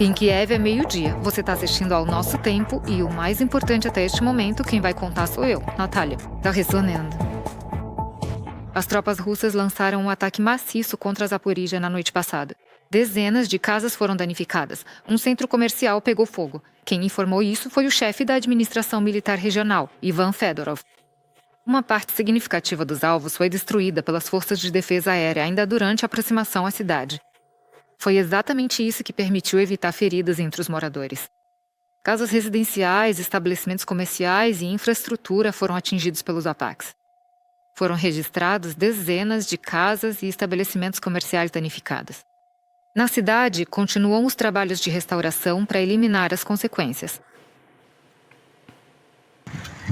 Em Kiev é meio-dia. Você está assistindo ao Nosso Tempo e o mais importante até este momento, quem vai contar sou eu, Natália. Tá ressonando. As tropas russas lançaram um ataque maciço contra a Zaporíjia na noite passada. Dezenas de casas foram danificadas. Um centro comercial pegou fogo. Quem informou isso foi o chefe da administração militar regional, Ivan Fedorov. Uma parte significativa dos alvos foi destruída pelas forças de defesa aérea ainda durante a aproximação à cidade. Foi exatamente isso que permitiu evitar feridas entre os moradores. Casas residenciais, estabelecimentos comerciais e infraestrutura foram atingidos pelos ataques. Foram registrados dezenas de casas e estabelecimentos comerciais danificados. Na cidade, continuam os trabalhos de restauração para eliminar as consequências.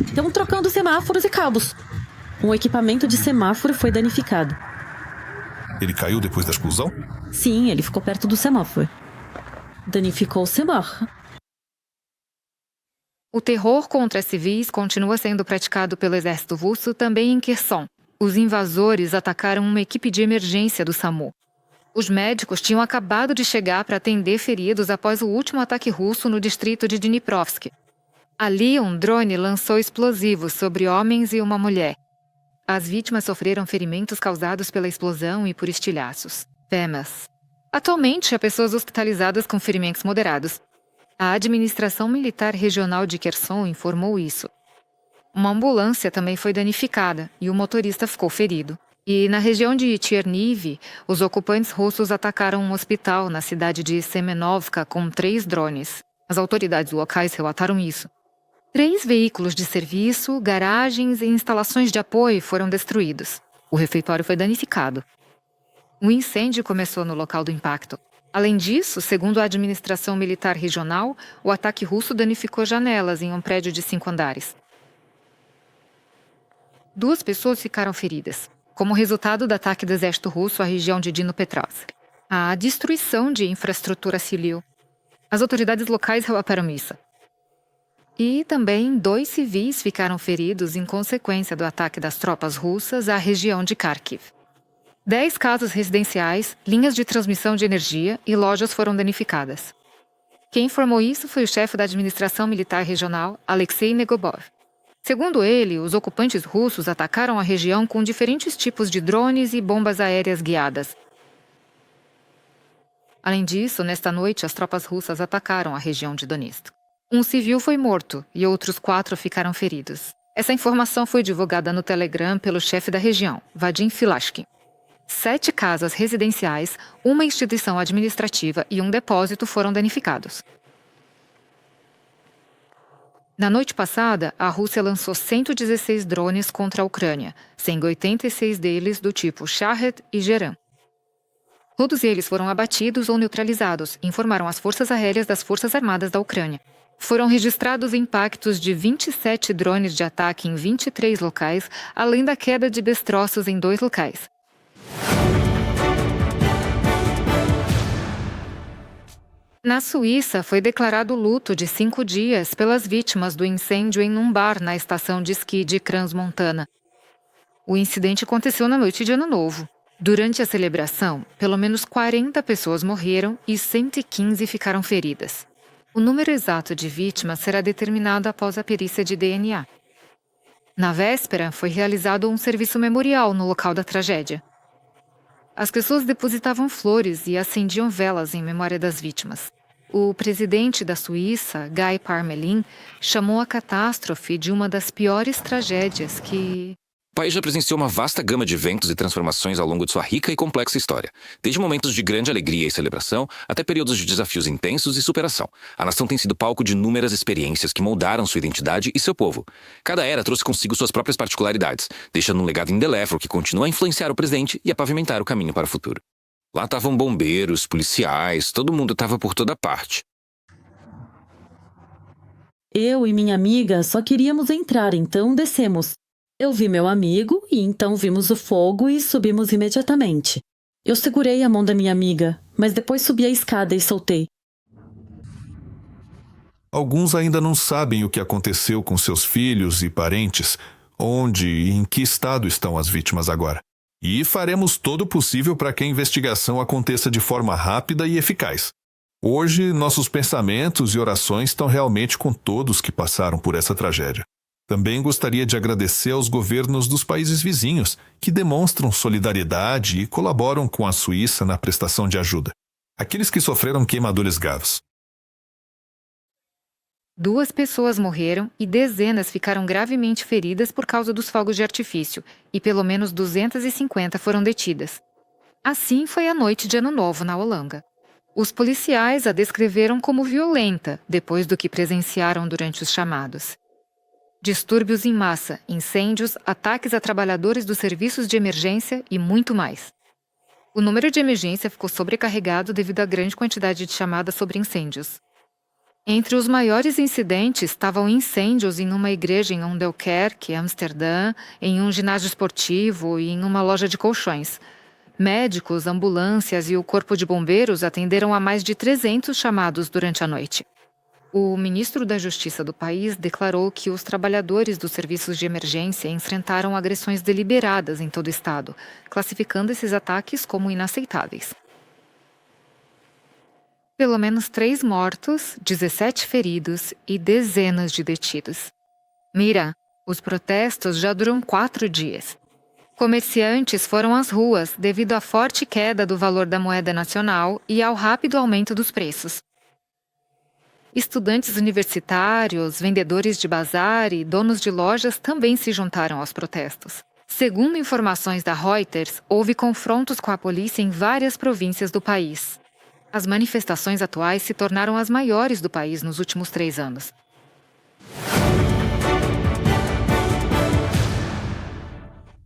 Estão trocando semáforos e cabos. Um equipamento de semáforo foi danificado. Ele caiu depois da explosão? Sim, ele ficou perto do semáforo. Danificou o semáforo. O terror contra civis continua sendo praticado pelo exército russo também em Kherson. Os invasores atacaram uma equipe de emergência do SAMU. Os médicos tinham acabado de chegar para atender feridos após o último ataque russo no distrito de Dniprovsk. Ali, um drone lançou explosivos sobre homens e uma mulher. As vítimas sofreram ferimentos causados pela explosão e por estilhaços. Femas. Atualmente, há pessoas hospitalizadas com ferimentos moderados. A administração militar regional de Kherson informou isso. Uma ambulância também foi danificada e o motorista ficou ferido. E na região de Cherniv, os ocupantes russos atacaram um hospital na cidade de Semenovka com 3 drones. As autoridades locais relataram isso. 3 veículos de serviço, garagens e instalações de apoio foram destruídos. O refeitório foi danificado. O incêndio começou no local do impacto. Além disso, segundo a administração militar regional, o ataque russo danificou janelas em um prédio de 5 andares. 2 pessoas ficaram feridas, como resultado do ataque do exército russo à região de Dnipropetrovsk. A destruição de infraestrutura civil. As autoridades locais relataram isso. E também 2 civis ficaram feridos em consequência do ataque das tropas russas à região de Kharkiv. 10 casas residenciais, linhas de transmissão de energia e lojas foram danificadas. Quem informou isso foi o chefe da administração militar regional, Alexei Negobov. Segundo ele, os ocupantes russos atacaram a região com diferentes tipos de drones e bombas aéreas guiadas. Além disso, nesta noite, as tropas russas atacaram a região de Donetsk. Um civil foi morto e outros 4 ficaram feridos. Essa informação foi divulgada no Telegram pelo chefe da região, Vadim Filashkin. 7 casas residenciais, uma instituição administrativa e um depósito foram danificados. Na noite passada, a Rússia lançou 116 drones contra a Ucrânia, sendo 86 deles do tipo Shahed e Geran. Todos eles foram abatidos ou neutralizados, informaram as forças aéreas das Forças Armadas da Ucrânia. Foram registrados impactos de 27 drones de ataque em 23 locais, além da queda de destroços em 2 locais. Na Suíça, foi declarado luto de 5 dias pelas vítimas do incêndio em um bar na estação de esqui de Crans-Montana. O incidente aconteceu na noite de Ano Novo. Durante a celebração, pelo menos 40 pessoas morreram e 115 ficaram feridas. O número exato de vítimas será determinado após a perícia de DNA. Na véspera, foi realizado um serviço memorial no local da tragédia. As pessoas depositavam flores e acendiam velas em memória das vítimas. O presidente da Suíça, Guy Parmelin, chamou a catástrofe de uma das piores tragédias que... O país já presenciou uma vasta gama de eventos e transformações ao longo de sua rica e complexa história, desde momentos de grande alegria e celebração até períodos de desafios intensos e superação. A nação tem sido palco de inúmeras experiências que moldaram sua identidade e seu povo. Cada era trouxe consigo suas próprias particularidades, deixando um legado indelével que continua a influenciar o presente e a pavimentar o caminho para o futuro. Lá estavam bombeiros, policiais, todo mundo estava por toda parte. Eu e minha amiga só queríamos entrar, então descemos. Eu vi meu amigo e então vimos o fogo e subimos imediatamente. Eu segurei a mão da minha amiga, mas depois subi a escada e soltei. Alguns ainda não sabem o que aconteceu com seus filhos e parentes, onde e em que estado estão as vítimas agora. E faremos todo o possível para que a investigação aconteça de forma rápida e eficaz. Hoje, nossos pensamentos e orações estão realmente com todos que passaram por essa tragédia. Também gostaria de agradecer aos governos dos países vizinhos, que demonstram solidariedade e colaboram com a Suíça na prestação de ajuda. Aqueles que sofreram queimaduras graves. 2 pessoas morreram e dezenas ficaram gravemente feridas por causa dos fogos de artifício, e pelo menos 250 foram detidas. Assim foi a noite de Ano Novo na Holanda. Os policiais a descreveram como violenta, depois do que presenciaram durante os chamados. Distúrbios em massa, incêndios, ataques a trabalhadores dos serviços de emergência e muito mais. O número de emergência ficou sobrecarregado devido à grande quantidade de chamadas sobre incêndios. Entre os maiores incidentes estavam incêndios em uma igreja em Ondelkerk, Amsterdã, em um ginásio esportivo e em uma loja de colchões. Médicos, ambulâncias e o corpo de bombeiros atenderam a mais de 300 chamados durante a noite. O ministro da Justiça do país declarou que os trabalhadores dos serviços de emergência enfrentaram agressões deliberadas em todo o estado, classificando esses ataques como inaceitáveis. Pelo menos 3 mortos, 17 feridos e dezenas de detidos. Mira, os protestos já duram 4 dias. Comerciantes foram às ruas devido à forte queda do valor da moeda nacional e ao rápido aumento dos preços. Estudantes universitários, vendedores de bazar e donos de lojas também se juntaram aos protestos. Segundo informações da Reuters, houve confrontos com a polícia em várias províncias do país. As manifestações atuais se tornaram as maiores do país nos últimos 3 anos.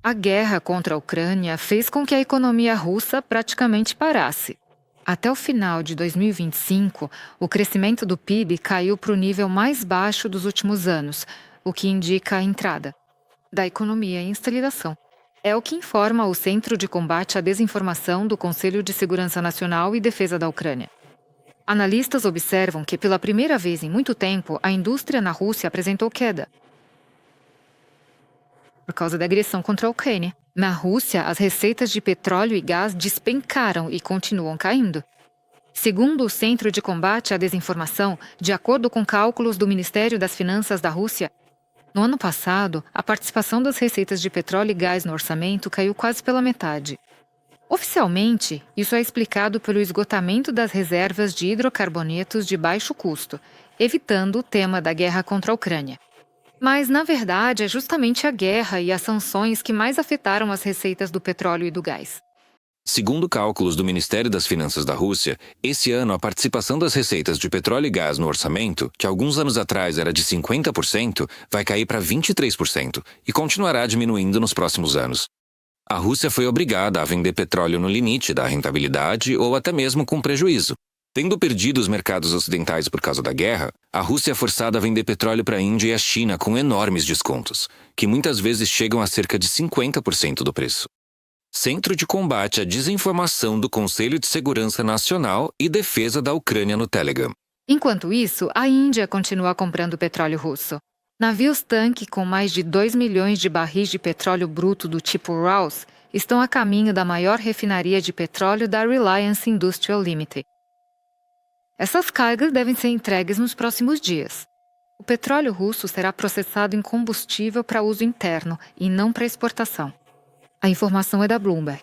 A guerra contra a Ucrânia fez com que a economia russa praticamente parasse. Até o final de 2025, o crescimento do PIB caiu para o nível mais baixo dos últimos anos, o que indica a entrada da economia em estagnação. É o que informa o Centro de Combate à Desinformação do Conselho de Segurança Nacional e Defesa da Ucrânia. Analistas observam que, pela primeira vez em muito tempo, a indústria na Rússia apresentou queda por causa da agressão contra a Ucrânia. Na Rússia, as receitas de petróleo e gás despencaram e continuam caindo. Segundo o Centro de Combate à Desinformação, de acordo com cálculos do Ministério das Finanças da Rússia, no ano passado, a participação das receitas de petróleo e gás no orçamento caiu quase pela metade. Oficialmente, isso é explicado pelo esgotamento das reservas de hidrocarbonetos de baixo custo, evitando o tema da guerra contra a Ucrânia. Mas, na verdade, é justamente a guerra e as sanções que mais afetaram as receitas do petróleo e do gás. Segundo cálculos do Ministério das Finanças da Rússia, esse ano a participação das receitas de petróleo e gás no orçamento, que alguns anos atrás era de 50%, vai cair para 23% e continuará diminuindo nos próximos anos. A Rússia foi obrigada a vender petróleo no limite da rentabilidade ou até mesmo com prejuízo. Tendo perdido os mercados ocidentais por causa da guerra, a Rússia é forçada a vender petróleo para a Índia e a China com enormes descontos, que muitas vezes chegam a cerca de 50% do preço. Centro de Combate à Desinformação do Conselho de Segurança Nacional e Defesa da Ucrânia no Telegram. Enquanto isso, a Índia continua comprando petróleo russo. Navios-tanque com mais de 2 milhões de barris de petróleo bruto do tipo Rouse estão a caminho da maior refinaria de petróleo da Reliance Industrial Limited. Essas cargas devem ser entregues nos próximos dias. O petróleo russo será processado em combustível para uso interno e não para exportação. A informação é da Bloomberg.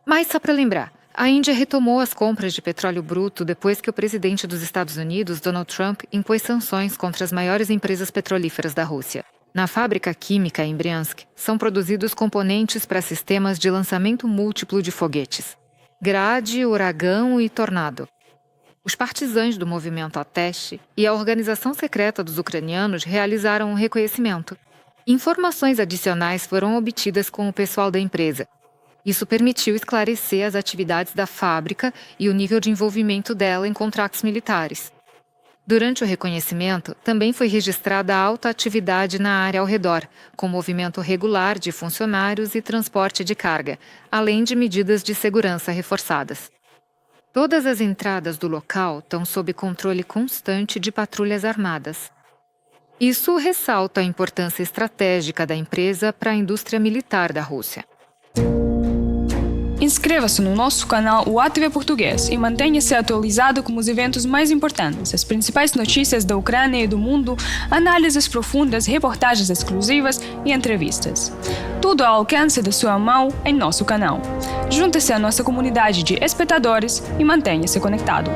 Mas só para lembrar, a Índia retomou as compras de petróleo bruto depois que o presidente dos Estados Unidos, Donald Trump, impôs sanções contra as maiores empresas petrolíferas da Rússia. Na fábrica química em Bryansk, são produzidos componentes para sistemas de lançamento múltiplo de foguetes. Grade, Uragão e Tornado. Os partisãos do movimento Atesh e a organização secreta dos ucranianos realizaram um reconhecimento. Informações adicionais foram obtidas com o pessoal da empresa. Isso permitiu esclarecer as atividades da fábrica e o nível de envolvimento dela em contratos militares. Durante o reconhecimento, também foi registrada alta atividade na área ao redor, com movimento regular de funcionários e transporte de carga, além de medidas de segurança reforçadas. Todas as entradas do local estão sob controle constante de patrulhas armadas. Isso ressalta a importância estratégica da empresa para a indústria militar da Rússia. Inscreva-se no nosso canal UATV Português e mantenha-se atualizado com os eventos mais importantes, as principais notícias da Ucrânia e do mundo, análises profundas, reportagens exclusivas e entrevistas. Tudo ao alcance da sua mão em nosso canal. Junte-se à nossa comunidade de espectadores e mantenha-se conectado.